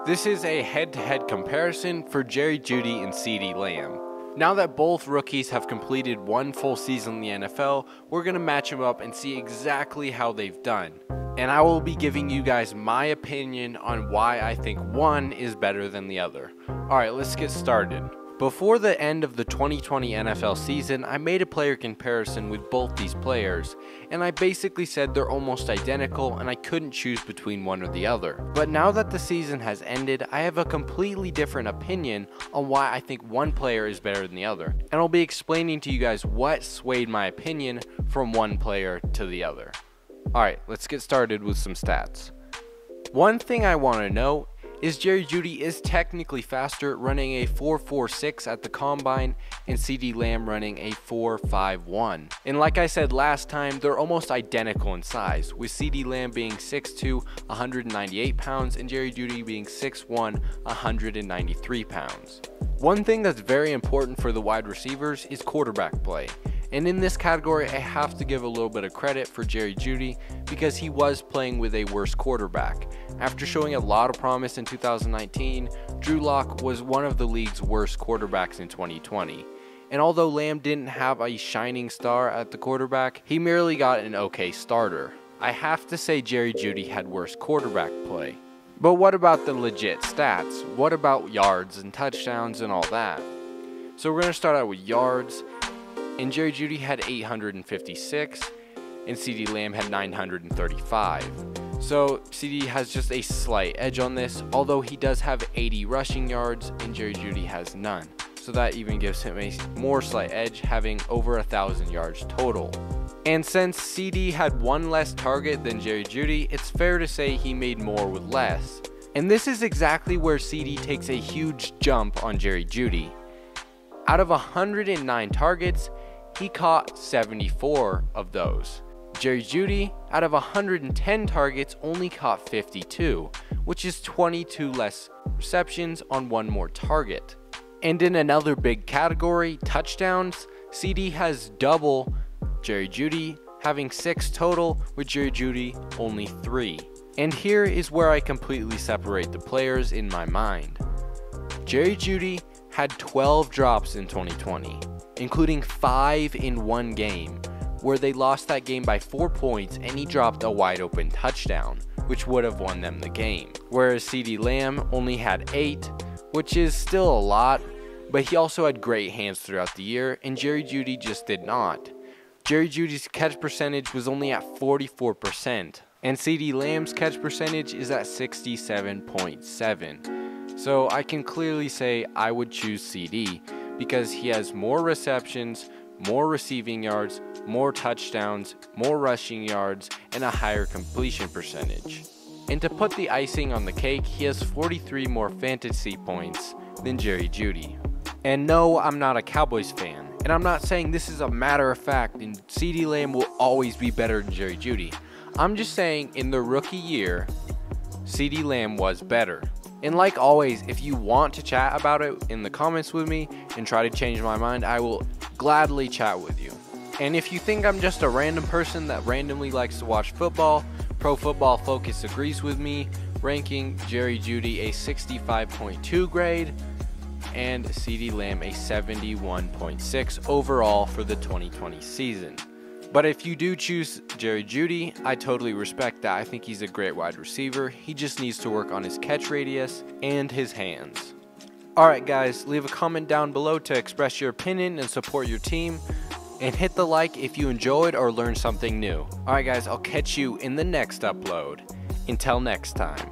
This is a head-to-head comparison for Jeudy and CeeDee Lamb. Now that both rookies have completed one full season in the NFL, we're going to match them up and see exactly how they've done. And I will be giving you guys my opinion on why I think one is better than the other. Alright, let's get started. Before the end of the 2020 NFL season, I made a player comparison with both these players, and I basically said they're almost identical and I couldn't choose between one or the other. But now that the season has ended, I have a completely different opinion on why I think one player is better than the other, and I'll be explaining to you guys what swayed my opinion from one player to the other. Alright, let's get started with some stats. One thing I want to know is Jeudy is technically faster, running a 4.46 at the combine, and CeeDee Lamb running a 4.51. And like I said last time, they're almost identical in size, with CeeDee Lamb being 6'2", 198 pounds, and Jeudy being 6'1", 193 pounds. One thing that's very important for the wide receivers is quarterback play. And in this category, I have to give a little bit of credit for Jeudy because he was playing with a worse quarterback. After showing a lot of promise in 2019, Drew Lock was one of the league's worst quarterbacks in 2020. And although Lamb didn't have a shining star at the quarterback, he merely got an okay starter. I have to say Jeudy had worse quarterback play. But what about the legit stats? What about yards and touchdowns and all that? So we're going to start out with yards. And Jeudy had 856, and CeeDee Lamb had 935. So CeeDee has just a slight edge on this, although he does have 80 rushing yards, and Jeudy has none. So that even gives him a more slight edge, having over 1,000 yards total. And since CeeDee had one less target than Jeudy, it's fair to say he made more with less. And this is exactly where CeeDee takes a huge jump on Jeudy. Out of 109 targets, he caught 74 of those. Jeudy, out of 110 targets, only caught 52, which is 22 less receptions on one more target. And in another big category, touchdowns, CeeDee has double Jeudy, having 6 total, with Jeudy only 3. And here is where I completely separate the players in my mind. Jeudy had 12 drops in 2020. Including 5 in one game, where they lost that game by 4 points and he dropped a wide open touchdown, which would have won them the game. Whereas CeeDee Lamb only had 8, which is still a lot, but he also had great hands throughout the year, and Jeudy just did not. Jeudy's catch percentage was only at 44%, and CeeDee Lamb's catch percentage is at 67.7. So I can clearly say I would choose CeeDee, because he has more receptions, more receiving yards, more touchdowns, more rushing yards, and a higher completion percentage. And to put the icing on the cake, he has 43 more fantasy points than Jeudy. And no, I'm not a Cowboys fan, and I'm not saying this is a matter of fact and CeeDee Lamb will always be better than Jeudy. I'm just saying in the rookie year, CeeDee Lamb was better. And like always, if you want to chat about it in the comments with me and try to change my mind, I will gladly chat with you. And if you think I'm just a random person that randomly likes to watch football, Pro Football Focus agrees with me, ranking Jeudy a 65.2 grade and CeeDee Lamb a 71.6 overall for the 2020 season. But if you do choose Jeudy, I totally respect that. I think he's a great wide receiver. He just needs to work on his catch radius and his hands. Alright guys, leave a comment down below to express your opinion and support your team. And hit the like if you enjoyed or learned something new. Alright guys, I'll catch you in the next upload. Until next time.